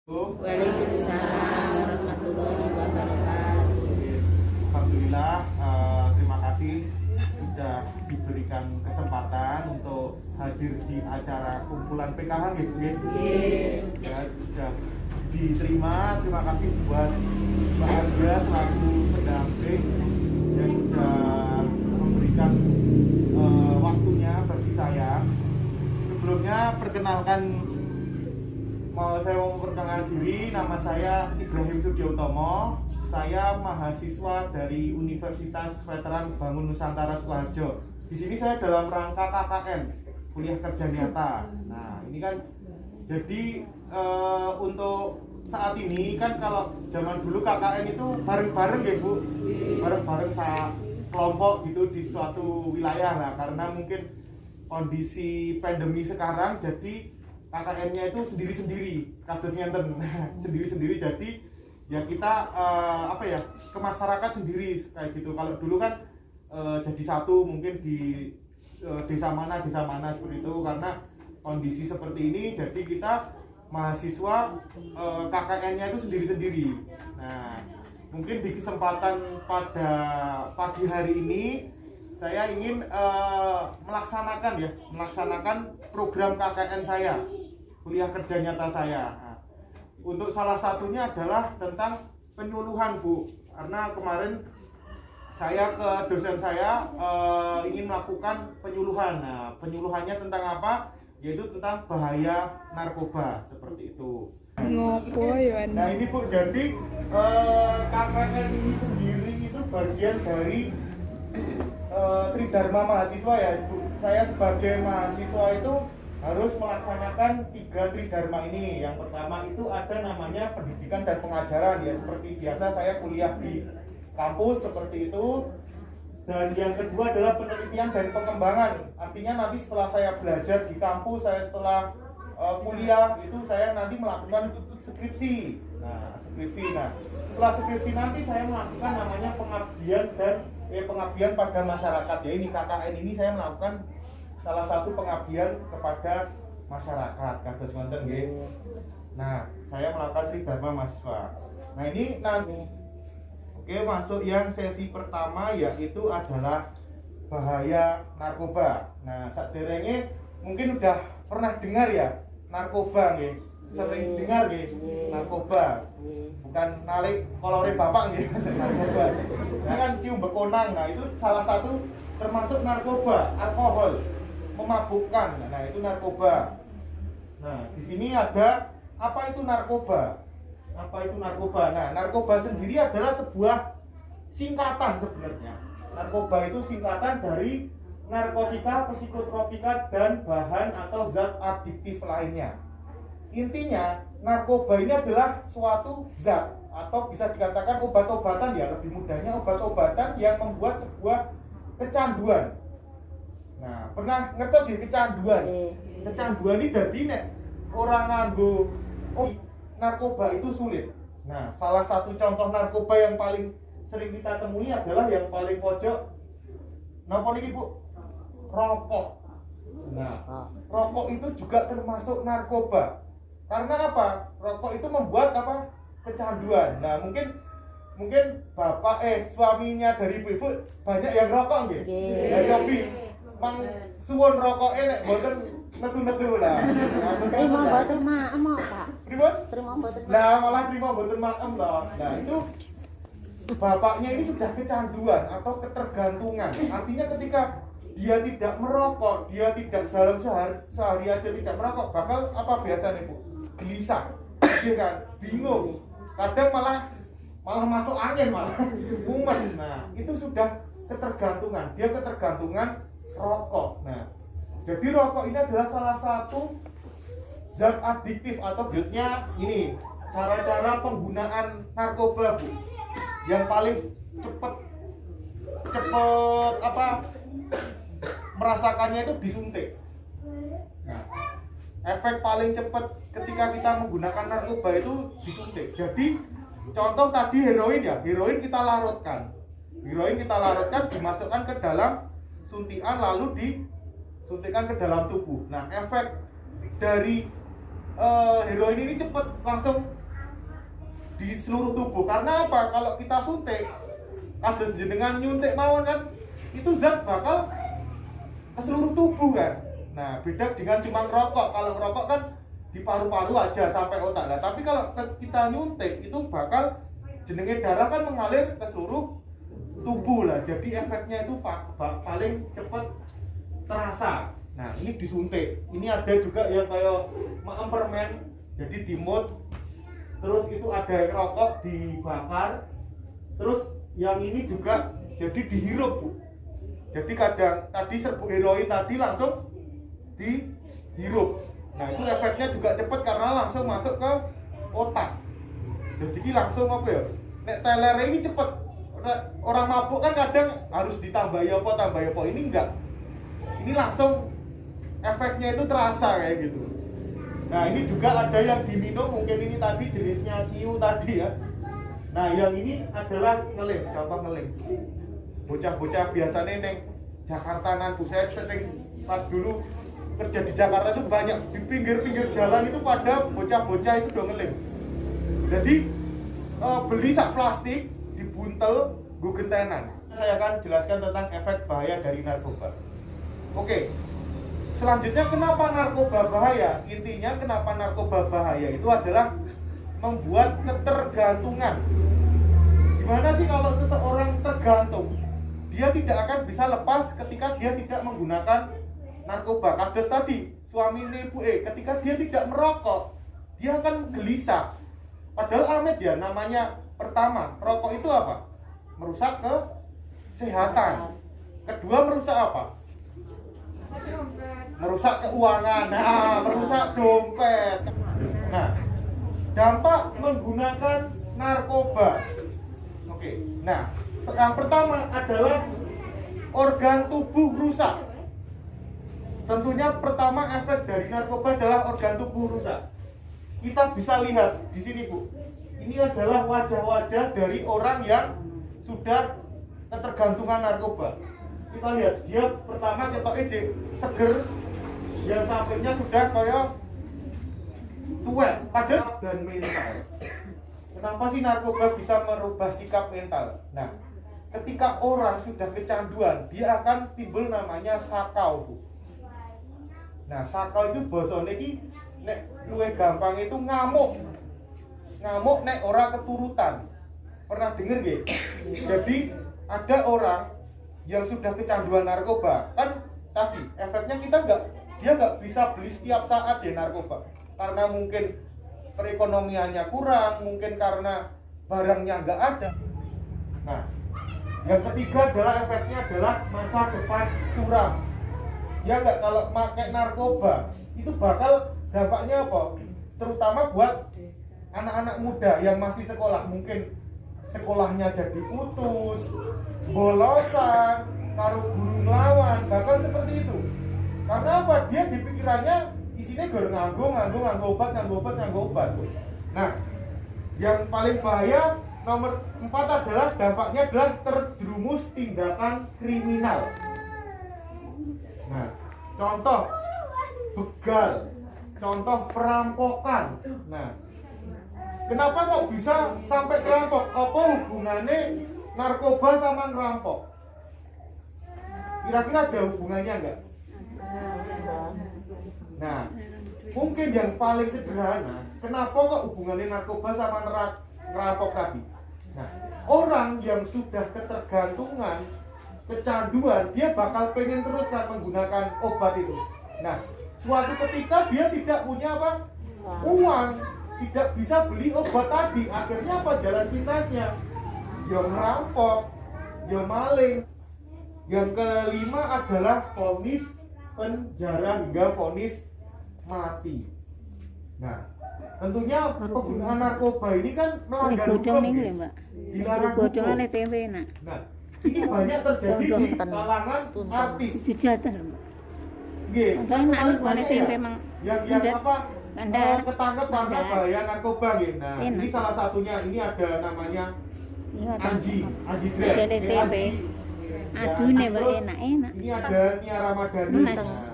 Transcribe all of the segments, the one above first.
Waalaikumsalam warahmatullahi wabarakatuh. Alhamdulillah, terima kasih sudah diberikan kesempatan untuk hadir di acara kumpulan PKH gitu guys. Ya, sudah diterima. Terima kasih buat Mbak Andra selaku pendamping yang sudah memberikan waktunya bagi saya. Sebelumnya perkenalkan, saya mau memperkenalkan diri. Nama saya Ibrahim Sudiotomo. Saya mahasiswa dari Universitas Veteran Bangun Nusantara Sukoharjo. Di sini saya dalam rangka KKN, kuliah kerja nyata. Nah, ini kan jadi untuk saat ini kan, kalau zaman dulu KKN itu bareng-bareng ya Bu, bareng-bareng kelompok gitu di suatu wilayah. Nah, karena mungkin kondisi pandemi sekarang, jadi KKN-nya itu sendiri-sendiri, kados ngenten. Sendiri-sendiri, jadi ya kita ke masyarakat sendiri kayak gitu. Kalau dulu kan jadi satu, mungkin di desa mana seperti itu. Karena kondisi seperti ini, jadi kita mahasiswa KKN-nya itu sendiri-sendiri. Nah, mungkin di kesempatan pada pagi hari ini saya ingin melaksanakan program KKN saya, kuliah kerja nyata saya. Nah, untuk salah satunya adalah tentang penyuluhan Bu, karena kemarin saya ke dosen saya ingin melakukan penyuluhan. Nah, penyuluhannya tentang apa? Yaitu tentang bahaya narkoba, seperti itu. Ngopo ya? Nah ini Bu, jadi KKN ini sendiri itu bagian dari Tridharma mahasiswa ya Bu. Saya sebagai mahasiswa itu harus melaksanakan 3 Tridharma ini. Yang pertama itu ada namanya pendidikan dan pengajaran ya, seperti biasa saya kuliah di kampus seperti itu. Dan yang kedua adalah penelitian dan pengembangan. Artinya nanti setelah saya belajar di kampus, saya setelah kuliah itu saya nanti melakukan skripsi. Nah, setelah skripsi nanti saya melakukan namanya pengabdian pada masyarakat ya. Ini KKN ini saya melakukan salah satu pengabdian kepada masyarakat, kados ngoten nggih. Nah, saya melakukan Tridharma mahasiswa. Nah, ini nanti oke, masuk yang sesi pertama, yaitu adalah bahaya narkoba. Nah, saderenge mungkin udah pernah dengar ya narkoba nggih. Sering dengar nggih narkoba. Bukan nalik kolore bapak nggih, narkoba. Nah, kan cium bekonang. Nah, itu salah satu termasuk narkoba, alkohol, memabukkan. Nah, itu narkoba. Nah, di sini ada apa itu narkoba? Apa itu narkoba? Nah, narkoba sendiri adalah sebuah singkatan sebenarnya. Narkoba itu singkatan dari narkotika, psikotropika, dan bahan atau zat adiktif lainnya. Intinya, narkoba ini adalah suatu zat atau bisa dikatakan obat-obatan ya, lebih mudahnya obat-obatan yang membuat sebuah kecanduan. Nah, pernah ngertos ya kecanduan? Kecanduan ini dadi nek orang nganggo narkoba itu sulit. Nah, salah satu contoh narkoba yang paling sering kita temui adalah yang paling pojok. Napa niki Bu? Rokok. Nah, rokok itu juga termasuk narkoba. Karena apa? Rokok itu membuat apa? Kecanduan. Nah, mungkin bapak suaminya dari ibu-ibu banyak yang rokok nggih. Ya cobi mang suwun rokoke nek mboten nesu-nesu lah. Terima mboten maem Pak. Pripun? Terima mboten. Nah, malah terima mboten maem loh. Nah, itu bapaknya ini sudah kecanduan atau ketergantungan. Artinya ketika dia tidak merokok, dia tidak dalam sehari aja tidak merokok, bakal apa biasanya Bu? Gelisah, iya kan? Bingung. Kadang malah masuk angin, malah mumet. Nah, itu sudah ketergantungan. Dia ketergantungan rokok. Nah, jadi rokok ini adalah salah satu zat adiktif atau berikutnya ini cara-cara penggunaan narkoba Bu. Yang paling cepet merasakannya itu disuntik. Nah, efek paling cepat ketika kita menggunakan narkoba itu disuntik. Jadi contoh tadi heroin ya, heroin kita larutkan, dimasukkan ke dalam suntikan lalu disuntikkan ke dalam tubuh. Nah, efek dari heroin ini cepet langsung di seluruh tubuh. Karena apa? Kalau kita suntik, ada jenengan nyuntik mawon kan, itu zat bakal ke seluruh tubuh kan. Nah, beda dengan cuma ngerokok. Kalau ngerokok kan di paru-paru aja sampai otak. Nah, tapi kalau kita nyuntik itu bakal jenenge darah kan mengalir ke seluruh tubuh lah. Jadi efeknya itu paling cepet terasa. Nah, ini disuntik. Ini ada juga yang kayak permen, jadi dimut. Terus itu ada rokok dibakar. Terus yang ini juga jadi dihirup, Bu. Jadi kadang tadi serbuk heroin tadi langsung dihirup. Nah, itu efeknya juga cepat karena langsung masuk ke otak. Jadi langsung apa ya? Nek teler ini cepet. Orang mabuk kan kadang harus ditambahi apa. Ini enggak. Ini langsung efeknya itu terasa kayak gitu. Nah, ini juga ada yang diminum, mungkin ini tadi jenisnya ciu tadi ya. Nah, yang ini adalah ngelem, contoh ngelem. Bocah-bocah biasanya neng Jakarta nanti saya sering pas dulu kerja di Jakarta itu banyak di pinggir-pinggir jalan itu pada bocah-bocah itu udah ngelem. Jadi beli sak plastik dibuntel gue gentenan. Saya akan jelaskan tentang efek bahaya dari narkoba. Oke. Selanjutnya kenapa narkoba bahaya? Intinya kenapa narkoba bahaya itu adalah membuat ketergantungan. Gimana sih kalau seseorang tergantung? Dia tidak akan bisa lepas ketika dia tidak menggunakan narkoba. Kados tadi, suami ibu ketika dia tidak merokok, dia akan gelisah. Padahal amit ya, namanya pertama, rokok itu apa? Merusak kesehatan. Kedua, merusak apa? Merusak keuangan, merusak dompet. Nah, dampak menggunakan narkoba. Oke, nah yang pertama adalah organ tubuh rusak. Tentunya pertama efek dari narkoba adalah organ tubuh rusak. Kita bisa lihat di sini, Bu. Ini adalah wajah-wajah dari orang yang sudah ketergantungan narkoba. Kita lihat, dia pertama ketok seger, yang sampingnya sudah kayak tuwek, padahal dan mental. Kenapa sih narkoba bisa merubah sikap mental? Nah, ketika orang sudah kecanduan, dia akan timbul namanya sakau, Bu. Nah, sakau itu bosone iki nek luwih gampang itu ngamuk. Ngamuk nek ora keturutan. Pernah denger nggih? Jadi ada orang yang sudah kecanduan narkoba, kan tadi efeknya dia nggak bisa beli setiap saat ya narkoba, karena mungkin perekonomiannya kurang, mungkin karena barangnya nggak ada. Nah, yang ketiga adalah efeknya adalah masa depan suram. Ya nggak, kalau pakai narkoba itu bakal dampaknya apa? Terutama buat anak-anak muda yang masih sekolah, mungkin sekolahnya jadi putus, bolosan, karo guru nglawan, bakal seperti itu. Karena apa? Dia di pikirannya isinya nganggo obat. Nah, yang paling bahaya nomor 4 adalah dampaknya adalah terjerumus tindakan kriminal. Nah, contoh begal, contoh perampokan. Nah, kenapa kok bisa sampai ngerampok? Apa hubungannya narkoba sama ngerampok? Kira-kira ada hubungannya enggak? Nah, mungkin yang paling sederhana, kenapa kok hubungannya narkoba sama ngerampok tadi? Nah, orang yang sudah ketergantungan, kecanduan, dia bakal pengen terus kan menggunakan obat itu. Nah, suatu ketika dia tidak punya apa? Uang, tidak bisa beli obat tadi. Akhirnya apa jalan pintasnya? Ya ngerampok, ya maling. Yang kelima adalah vonis penjara hingga vonis mati. Nah, tentunya penggunaan narkoba ini kan melanggar hukum, dilarang hukum. Nah, ini banyak terjadi di kalangan artis. Nggih, yang apa? Ketangkep karena bahaya narkoba nggih. Nah, ini salah satunya, ini ada namanya Anji Drek. Adune wae enak-enak. Ini ada Nia Ramadhani.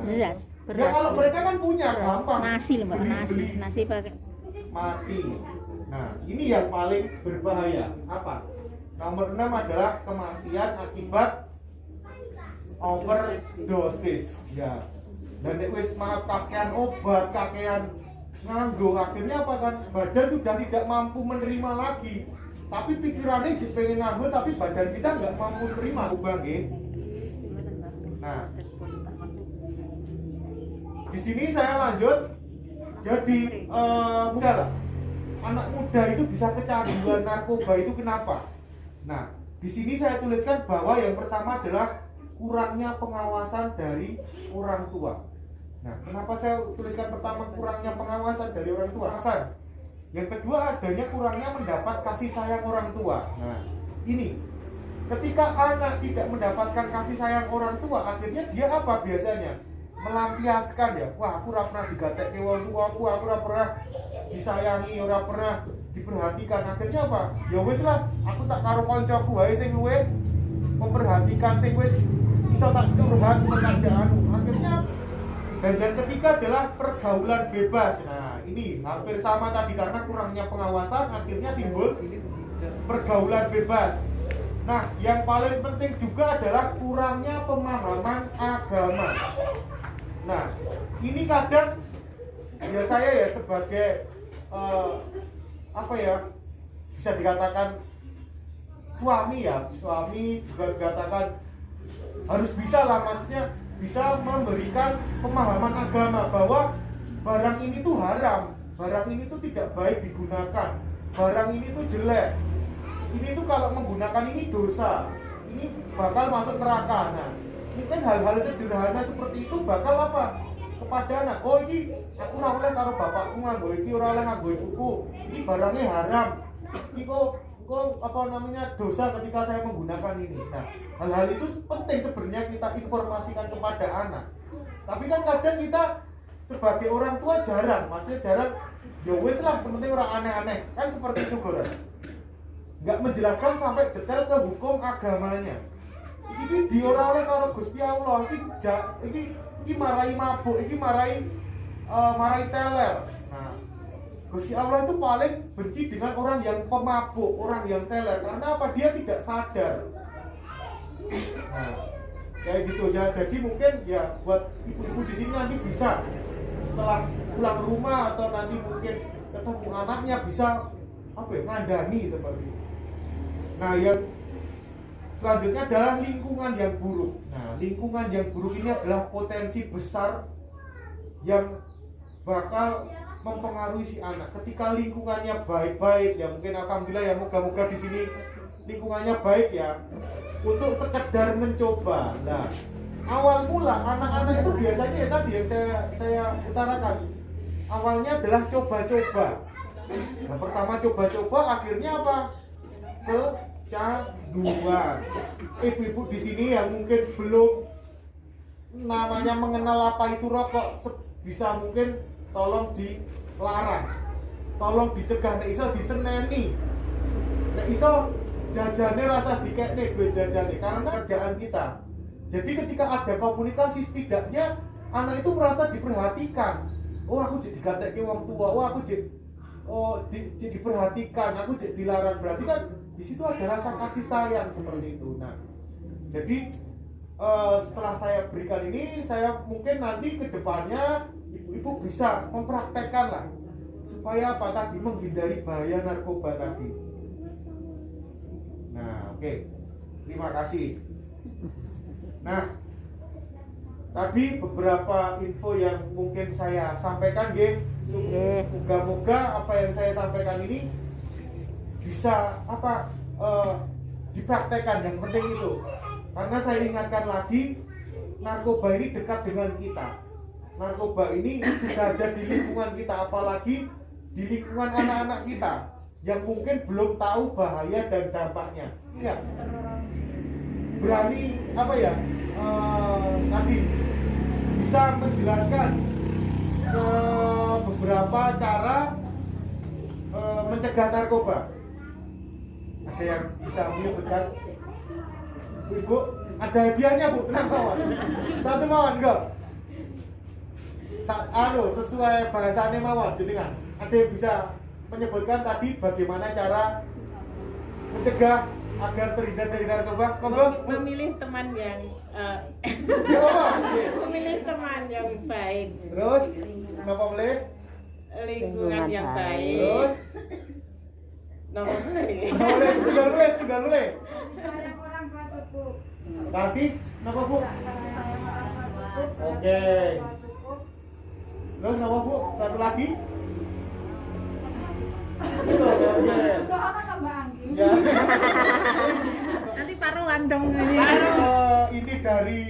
Beras Ya kalau mereka kan punya, gampang. Nasi loh, Mbak. Beli. Nasi pakai Mati. Nah, ini yang paling berbahaya. Apa? Nomor 6 adalah kematian akibat overdosis. Ya. Dan nek wis maaf kakean obat, kakean nganggo, akhirnya apa kan? Badan sudah tidak mampu menerima lagi. Tapi pikirannya jadi pengen nganggo, tapi badan kita nggak mampu menerima. Ubah nggih. Nah, di sini saya lanjut. Jadi mudah lah. Anak muda itu bisa kecanduan narkoba itu kenapa? Nah, di sini saya tuliskan bahwa yang pertama adalah kurangnya pengawasan dari orang tua. Nah, kenapa saya tuliskan pertama kurangnya pengawasan dari orang tua? Yang kedua adanya kurangnya mendapat kasih sayang orang tua. Nah, ini ketika anak tidak mendapatkan kasih sayang orang tua, akhirnya dia apa biasanya? Melampiaskan ya, wah aku ora pernah digatek ke wong tua aku ora pernah disayangi, ora pernah diperhatikan. Akhirnya apa? Ya wis lah, aku tak karo koncoku wae sing luwe memperhatikan, sing wis iso tak curhat, iso tak janu. Akhirnya dan yang ketiga adalah pergaulan bebas. Nah, ini hampir sama tadi karena kurangnya pengawasan akhirnya timbul pergaulan bebas. Nah, yang paling penting juga adalah kurangnya pemahaman agama. Nah, ini kadang ya saya ya sebagai apa ya, bisa dikatakan suami juga dikatakan harus bisa lah, maksudnya bisa memberikan pemahaman agama bahwa barang ini tuh haram, barang ini tuh tidak baik digunakan, barang ini tuh jelek, ini tuh kalau menggunakan ini dosa, ini bakal masuk neraka. Nah, mungkin hal-hal sederhana seperti itu bakal apa? Kepada anak, oh ini aku ora oleh karo bapakku nganggo iki, ora oleh nganggo ibuku, ini barangnya haram, ini kok apa namanya dosa ketika saya menggunakan ini. Nah, hal-hal itu penting sebenarnya kita informasikan kepada anak. Tapi kan kadang kita sebagai orang tua jarang, maksudnya jarang. Ya wis lah, sementing orang aneh-aneh kan seperti itu Goran. Nggak menjelaskan sampai detail ke hukum agamanya. Ini diora oleh karo Gusti Allah. Ini marahi mabuk, ini marahi teler. Nah, Gusti Allah itu paling benci dengan orang yang pemabuk, orang yang teler. Karena apa? Dia tidak sadar. Nah, kayak gitu ya. Jadi mungkin ya buat ibu-ibu di sini nanti bisa setelah pulang rumah atau nanti mungkin ketemu anaknya bisa apa ya, ngandani seperti itu. Nah, yang selanjutnya adalah lingkungan yang buruk. Nah, lingkungan yang buruk ini adalah potensi besar yang bakal mempengaruhi si anak. Ketika lingkungannya baik-baik, ya mungkin alhamdulillah ya, moga-moga di sini lingkungannya baik ya, untuk sekedar mencoba. Nah, awal mula anak-anak itu biasanya ya tadi yang saya utarakan, awalnya adalah coba-coba. Nah, pertama coba-coba, akhirnya apa? Kecanduan. Ibu-ibu di sini yang mungkin belum namanya mengenal apa itu rokok, bisa mungkin tolong dilarang, tolong dicegah, nek iso diseneni, nek iso jajane rasa dikekne duit jajane karena kerjaan kita. Jadi ketika ada komunikasi, setidaknya anak itu merasa diperhatikan. Oh, aku jadi gatek ke wong tua, oh aku jadi diperhatikan, aku jadi dilarang. Berarti kan di situ ada rasa kasih sayang seperti itu. Nah, jadi setelah saya berikan ini, saya mungkin nanti ke depannya ibu-ibu bisa mempraktekkan lah supaya apa tadi, menghindari bahaya narkoba tadi. Nah, oke. Terima kasih. Nah, tadi beberapa info yang mungkin saya sampaikan, moga-moga apa yang saya sampaikan ini bisa apa dipraktekkan. Yang penting itu, karena saya ingatkan lagi, narkoba ini dekat dengan kita. Narkoba ini sudah ada di lingkungan kita, apalagi di lingkungan anak-anak kita yang mungkin belum tahu bahaya dan dampaknya. Ya, berani apa ya, tadi bisa menjelaskan beberapa cara mencegah narkoba. Ada yang bisa menyebutkan? Ibu, ada hadiahnya Bu, tenang mawon. Satu mawon enggak? sesuai bahasane mawon jenengan. Ada yang bisa menyebutkan tadi bagaimana cara mencegah agar terhindar dari narkoba? Monggo. Memilih teman yang Ya apa? memilih teman yang baik, Terus napa boleh? lingkungan yang baik. Terus Nomor boleh. tunggal boleh. Kasih napa Bu? Oke. Terus napa Bu? Satu lagi? Betul, ya. Ya. Nanti paruan dong ini. Inti dari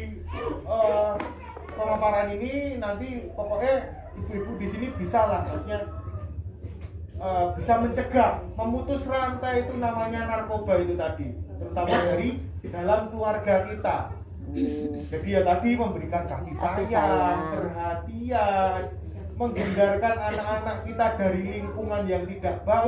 pemaparan ini nanti pokoknya ibu-ibu di sini bisa lah, maksudnya bisa mencegah, memutus rantai itu namanya narkoba itu tadi, terutama dari dalam keluarga kita. Jadi ya tadi memberikan kasih sayang, perhatian, menghindarkan anak-anak kita dari lingkungan yang tidak baik.